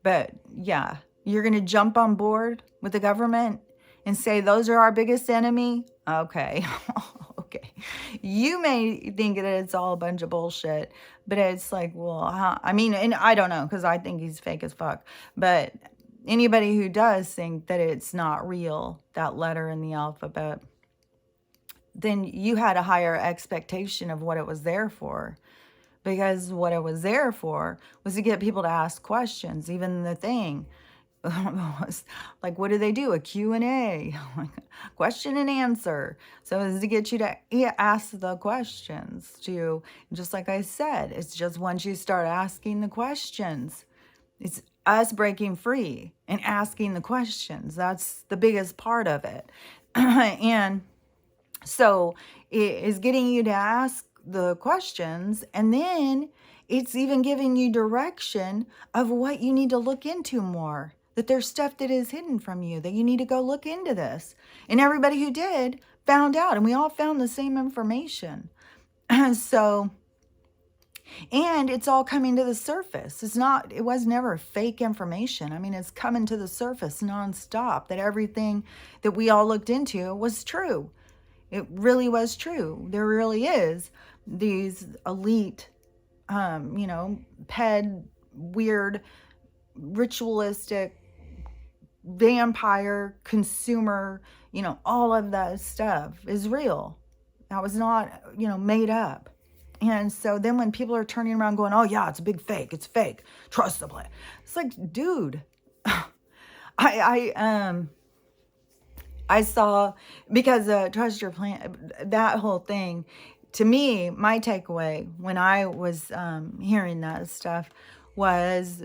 But yeah, you're going to jump on board with the government and say those are our biggest enemy? Okay. Okay. You may think that it's all a bunch of bullshit, but it's like, well, and I don't know, because I think he's fake as fuck. But anybody who does think that it's not real, that letter in the alphabet, then you had a higher expectation of what it was there for. Because what it was there for was to get people to ask questions. Even the thing was like, what do they do? A Q&A, question and answer. So it's to get you to ask the questions. Just like I said, it's just once you start asking the questions, it's us breaking free and asking the questions. That's the biggest part of it. And so it is getting you to ask the questions, and then it's even giving you direction of what you need to look into more, that there's stuff that is hidden from you, that you need to go look into this. And everybody who did found out, and we all found the same information. So, and it's all coming to the surface. It was never fake information. I mean, it's coming to the surface nonstop, that everything that we all looked into was true. It really was true. There really is these elite, weird, ritualistic, vampire, consumer, all of that stuff is real. That was not, made up. And so then when people are turning around going, oh yeah, it's a big fake. It's fake. Trust the play. It's like, dude, I I saw, because trust your plan, that whole thing, to me, my takeaway when I was hearing that stuff was,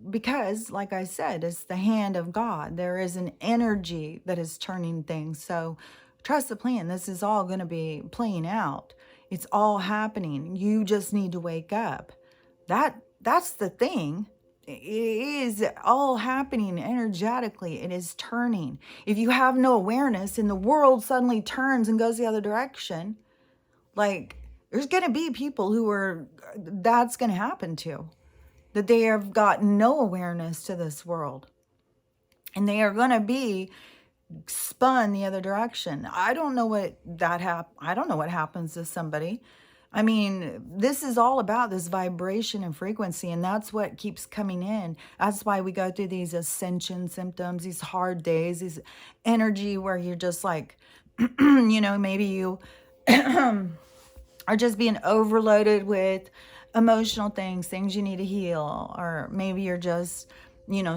because, like I said, it's the hand of God. There is an energy that is turning things. So trust the plan. This is all going to be playing out. It's all happening. You just need to wake up. That's the thing. It is all happening energetically. It is turning. If you have no awareness and the world suddenly turns and goes the other direction, like, there's going to be people who are, that's going to happen to, that they have got no awareness to this world, and they are going to be spun the other direction. I don't know what I don't know what happens to somebody. I mean, this is all about this vibration and frequency, and that's what keeps coming in. That's why we go through these ascension symptoms, these hard days, these energy where you're just like, maybe you are just being overloaded with emotional things you need to heal. Or maybe you're just,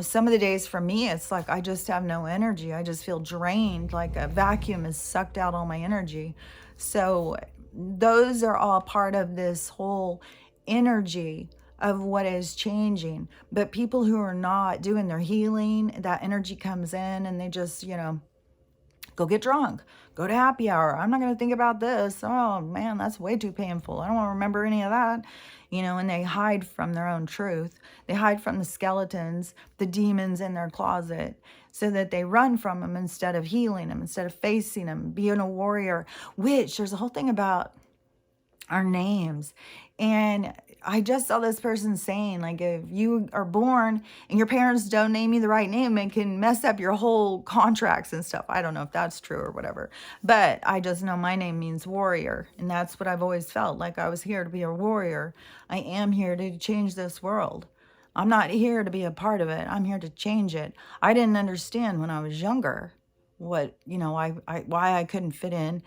some of the days for me, it's like I just have no energy. I just feel drained, like a vacuum has sucked out all my energy. So those are all part of this whole energy of what is changing. But people who are not doing their healing, that energy comes in and they just, go get drunk, go to happy hour. I'm not going to think about this. Oh man, that's way too painful. I don't want to remember any of that. And they hide from their own truth. They hide from the skeletons, the demons in their closet, so that they run from them instead of healing them, instead of facing them, being a warrior, which there's a whole thing about our names. And I just saw this person saying, like, if you are born and your parents don't name you the right name, it can mess up your whole contracts and stuff. I don't know if that's true or whatever, but I just know my name means warrior. And that's what I've always felt like. I was here to be a warrior. I am here to change this world. I'm not here to be a part of it. I'm here to change it. I didn't understand when I was younger what, why I couldn't fit in.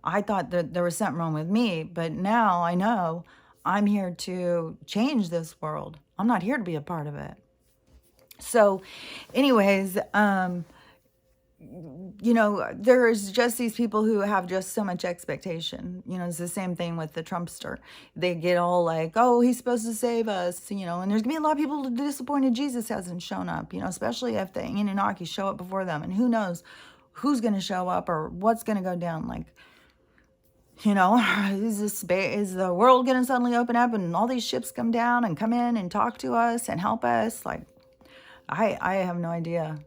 I thought that there was something wrong with me, but now I know I'm here to change this world. I'm not here to be a part of it. So, anyways, there's just these people who have just so much expectation. It's the same thing with the Trumpster. They get all like, oh, he's supposed to save us, and there's gonna be a lot of people disappointed Jesus hasn't shown up, especially if the Anunnaki show up before them. And who knows who's gonna show up or what's gonna go down. Like, is the world going to suddenly open up and all these ships come down and come in and talk to us and help us? Like, I have no idea.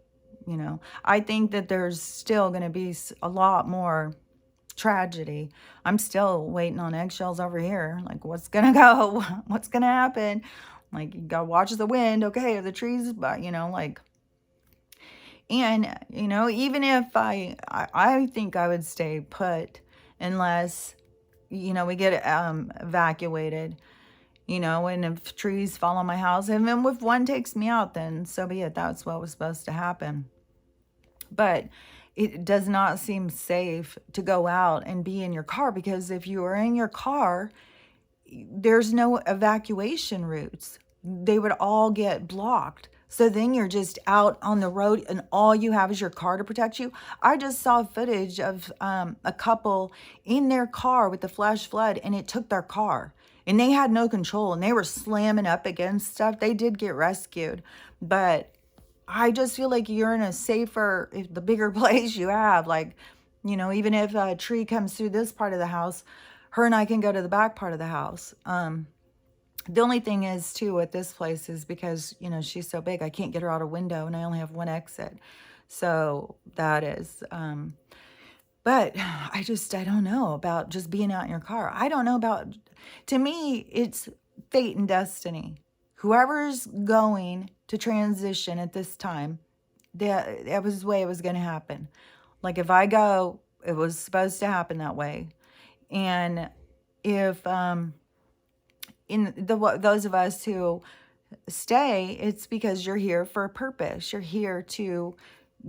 I think that there's still going to be a lot more tragedy. I'm still waiting on eggshells over here. Like, what's going to go? What's going to happen? Like, you got to watch the wind. Okay, the trees, but, like, and, even if I think I would stay put unless, we get evacuated, and if trees fall on my house, and then if one takes me out, then so be it. That's what was supposed to happen. But it does not seem safe to go out and be in your car, because if you are in your car, there's no evacuation routes. They would all get blocked. So then you're just out on the road and all you have is your car to protect you. I just saw footage of a couple in their car with the flash flood, and it took their car. And they had no control, and they were slamming up against stuff. They did get rescued. But I just feel like you're in a safer, the bigger place you have. Like, even if a tree comes through this part of the house, her and I can go to the back part of the house. The only thing is, too, with this place is because, she's so big, I can't get her out a window, and I only have one exit. So that is, but I don't know about just being out in your car. I don't know about, to me, it's fate and destiny. Whoever's going to transition at this time, that was the way it was going to happen. Like, if I go, it was supposed to happen that way. And if, those of us who stay, it's because you're here for a purpose. You're here to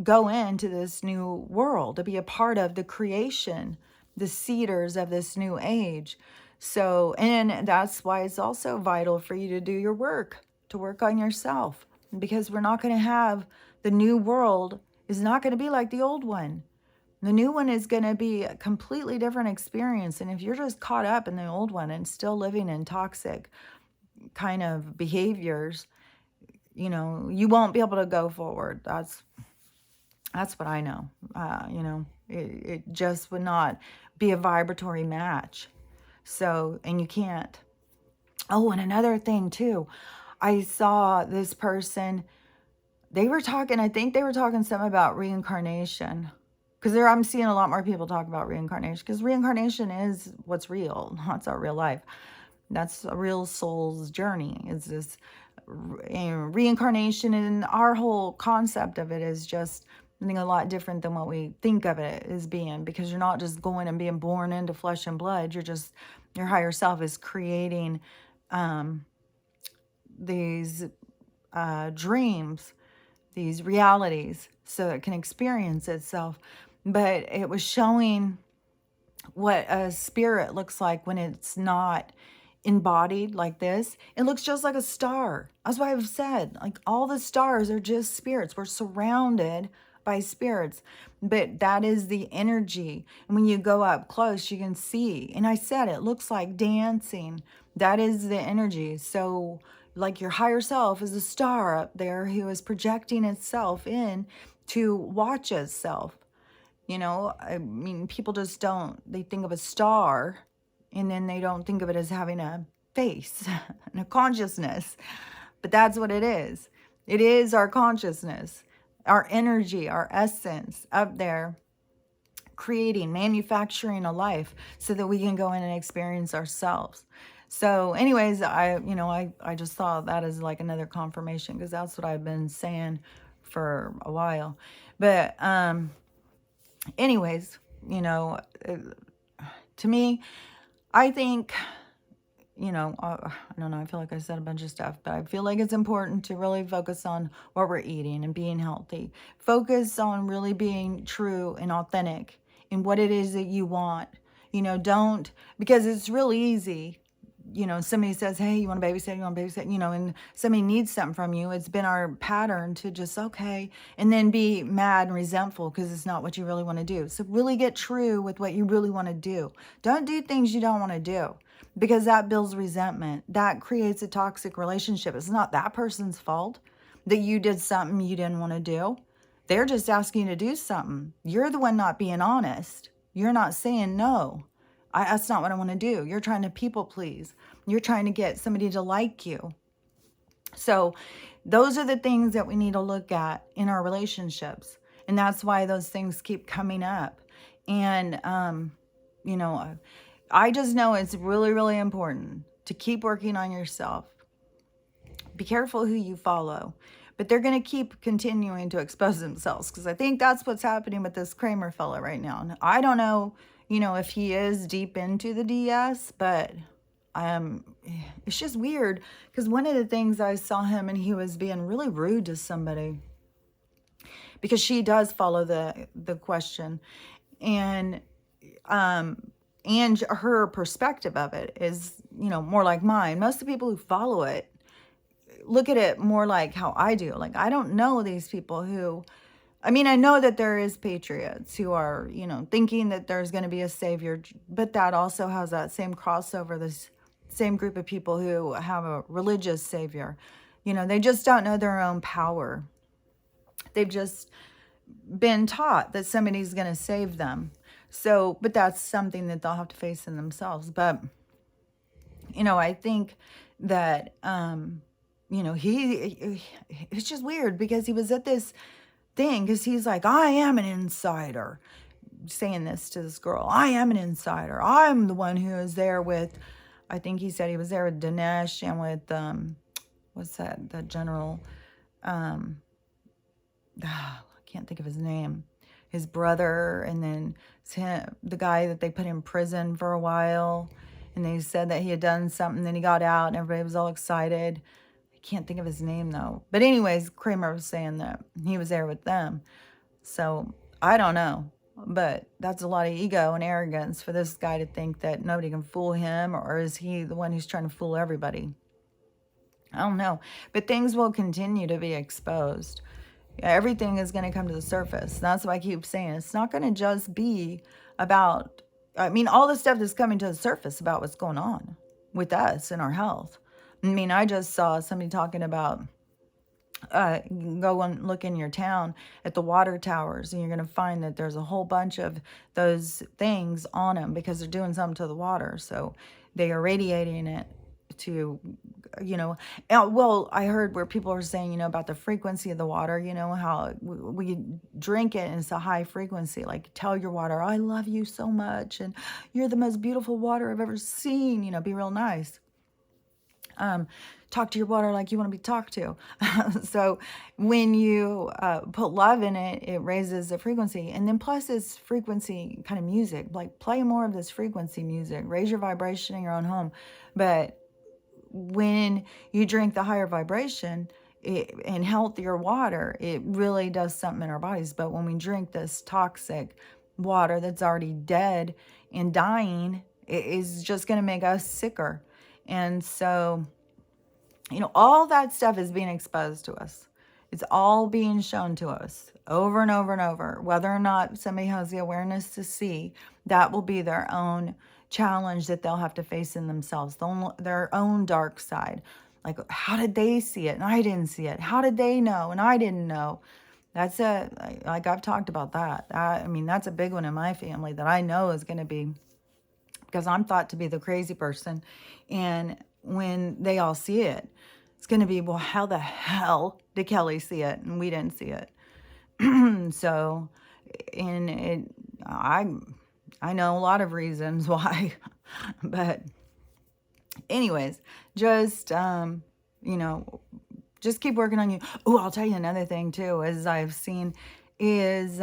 go into this new world, to be a part of the creation, the seeders of this new age. So, and that's why it's also vital for you to do your work, to work on yourself, because we're not going to have the new world is not going to be like the old one. The new one is going to be a completely different experience. And if you're just caught up in the old one and still living in toxic kind of behaviors, you won't be able to go forward. That's what I know. It just would not be a vibratory match. So, and you can't. Oh, and another thing too, I saw this person, I think they were talking something about reincarnation. Because I'm seeing a lot more people talk about reincarnation. Because reincarnation is what's real. That's our real life. That's a real soul's journey. Is this reincarnation, and our whole concept of it is just, I think, a lot different than what we think of it as being. Because you're not just going and being born into flesh and blood. Your higher self is creating these dreams, these realities, so it can experience itself. But it was showing what a spirit looks like when it's not embodied like this. It looks just like a star. That's why I've said, like, all the stars are just spirits. We're surrounded by spirits, but that is the energy. And when you go up close, you can see. And I said, it looks like dancing. That is the energy. So, like, your higher self is a star up there who is projecting itself in to watch itself. I mean, people just don't, they think of a star and then they don't think of it as having a face and a consciousness. But that's what it is. It is our consciousness, our energy, our essence up there, creating, manufacturing a life so that we can go in and experience ourselves. So anyways, I just saw that as like another confirmation, because that's what I've been saying for a while. But anyways, to me, I think, I don't know, I feel like I said a bunch of stuff, but I feel like it's important to really focus on what we're eating and being healthy. Focus on really being true and authentic in what it is that you want. Don't, because it's really easy. Somebody says, hey, you want to babysit, and somebody needs something from you. It's been our pattern to just, okay, and then be mad and resentful because it's not what you really want to do. So really get true with what you really want to do. Don't do things you don't want to do, because that builds resentment. That creates a toxic relationship. It's not that person's fault that you did something you didn't want to do. They're just asking you to do something. You're the one not being honest. You're not saying no. That's not what I want to do. You're trying to people please. You're trying to get somebody to like you. So those are the things that we need to look at in our relationships. And that's why those things keep coming up. And, I just know it's really, really important to keep working on yourself. Be careful who you follow. But they're going to keep continuing to expose themselves, because I think that's what's happening with this Kramer fella right now. And I don't know, if he is deep into the DS, but it's just weird, because one of the things I saw him, and he was being really rude to somebody, because she does follow the question, and her perspective of it is, more like mine. Most of the people who follow it look at it more like how I do. Like, I don't know these people who, I mean, I know that there is patriots who are, thinking that there's going to be a savior, but that also has that same crossover, this same group of people who have a religious savior. They just don't know their own power. They've just been taught that somebody's going to save them. So, but that's something that they'll have to face in themselves. But, I think that, it's just weird, because he was at this thing, because he's like, I am an insider, saying this to this girl. I am an insider. I'm the one who is there with, I think he said he was there with Dinesh and with, what's that, the general, I can't think of his name, his brother, and then the guy that they put in prison for a while, and they said that he had done something, then he got out, and everybody was all excited. Can't think of his name though. But anyways, Kramer was saying that he was there with them. So I don't know, but that's a lot of ego and arrogance for this guy to think that nobody can fool him, or is he the one who's trying to fool everybody? I don't know, but things will continue to be exposed. Everything is going to come to the surface. That's why I keep saying it's not going to just be about, I mean, all the stuff that's coming to the surface about what's going on with us and our health. I mean, I just saw somebody talking about go and look in your town at the water towers, and you're going to find that there's a whole bunch of those things on them because they're doing something to the water. So they are radiating it to, well, I heard where people are saying, about the frequency of the water, how we drink it and it's a high frequency. Like, tell your water, I love you so much, and you're the most beautiful water I've ever seen, be real nice. Talk to your water like you want to be talked to. So when you put love in it, it raises the frequency. And then plus this frequency kind of music, like play more of this frequency music, raise your vibration in your own home. But when you drink the higher vibration and healthier water, it really does something in our bodies. But when we drink this toxic water that's already dead and dying, it is just going to make us sicker. And so, all that stuff is being exposed to us. It's all being shown to us over and over and over. Whether or not somebody has the awareness to see, that will be their own challenge that they'll have to face in themselves, their own dark side. Like, how did they see it and I didn't see it? How did they know and I didn't know? Like I've talked about that. That's a big one in my family that I know is going to be, because I'm thought to be the crazy person. And when they all see it, it's going to be, well, how the hell did Kelly see it and we didn't see it? So, I know a lot of reasons why, but anyways, just, just keep working on you. Oh, I'll tell you another thing too, as I've seen is,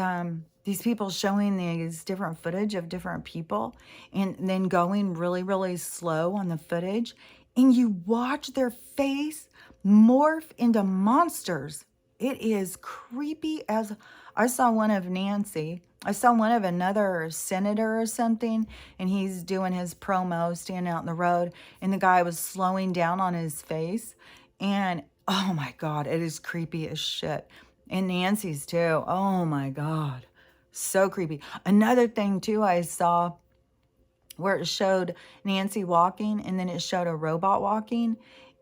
these people showing these different footage of different people and then going really, really slow on the footage. And you watch their face morph into monsters. It is creepy as... I saw one of Nancy. I saw one of another senator or something, and he's doing his promo, standing out in the road, and the guy was slowing down on his face. And oh my God, it is creepy as shit. And Nancy's too. Oh my God. So creepy. Another thing too I saw where it showed Nancy walking and then it showed a robot walking,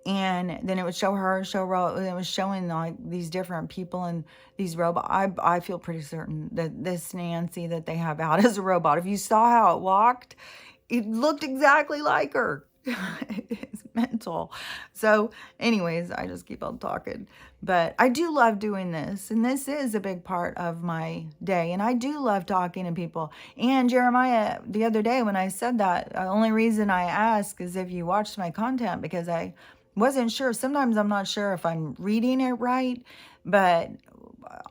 and then it would show her, and it was showing like these different people and these robots. I feel pretty certain that this Nancy that they have out is a robot. If you saw how it walked, it looked exactly like her. It's mental. So anyways, I just keep on talking, but I do love doing this, and this is a big part of my day, and I do love talking to people. And Jeremiah, the other day when I said that, the only reason I ask is if you watched my content, because I wasn't sure. Sometimes I'm not sure if I'm reading it right, but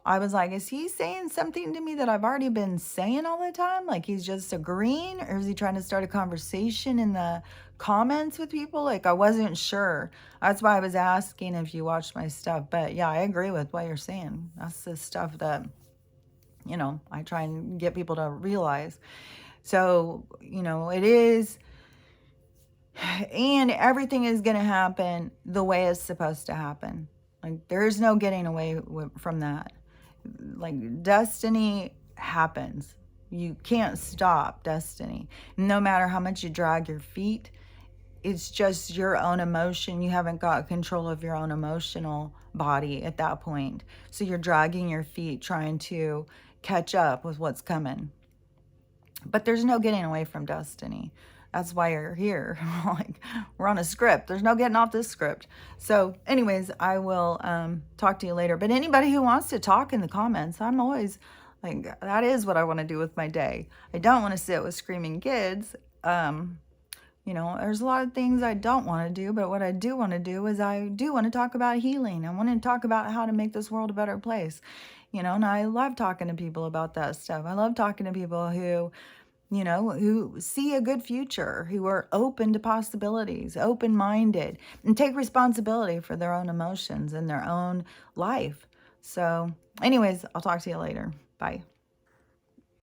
I was like, is he saying something to me that I've already been saying all the time? Like he's just agreeing, or is he trying to start a conversation in the comments with people? Like I wasn't sure. That's why I was asking if you watched my stuff. But yeah, I agree with what you're saying. That's the stuff that, I try and get people to realize. So, it is, and everything is going to happen the way it's supposed to happen. Like there's no getting away from that. Like destiny happens. You can't stop destiny. No matter how much you drag your feet, it's just your own emotion. You haven't got control of your own emotional body at that point. So you're dragging your feet trying to catch up with what's coming. But there's no getting away from destiny. That's why you're here. Like we're on a script. There's no getting off this script. So anyways, I will talk to you later. But anybody who wants to talk in the comments, I'm always like, that is what I want to do with my day. I don't want to sit with screaming kids. There's a lot of things I don't want to do, but what I do want to do is I do want to talk about healing. I want to talk about how to make this world a better place. And I love talking to people about that stuff. I love talking to people who who see a good future, who are open to possibilities, open-minded, and take responsibility for their own emotions and their own life. So anyways, I'll talk to you later. Bye.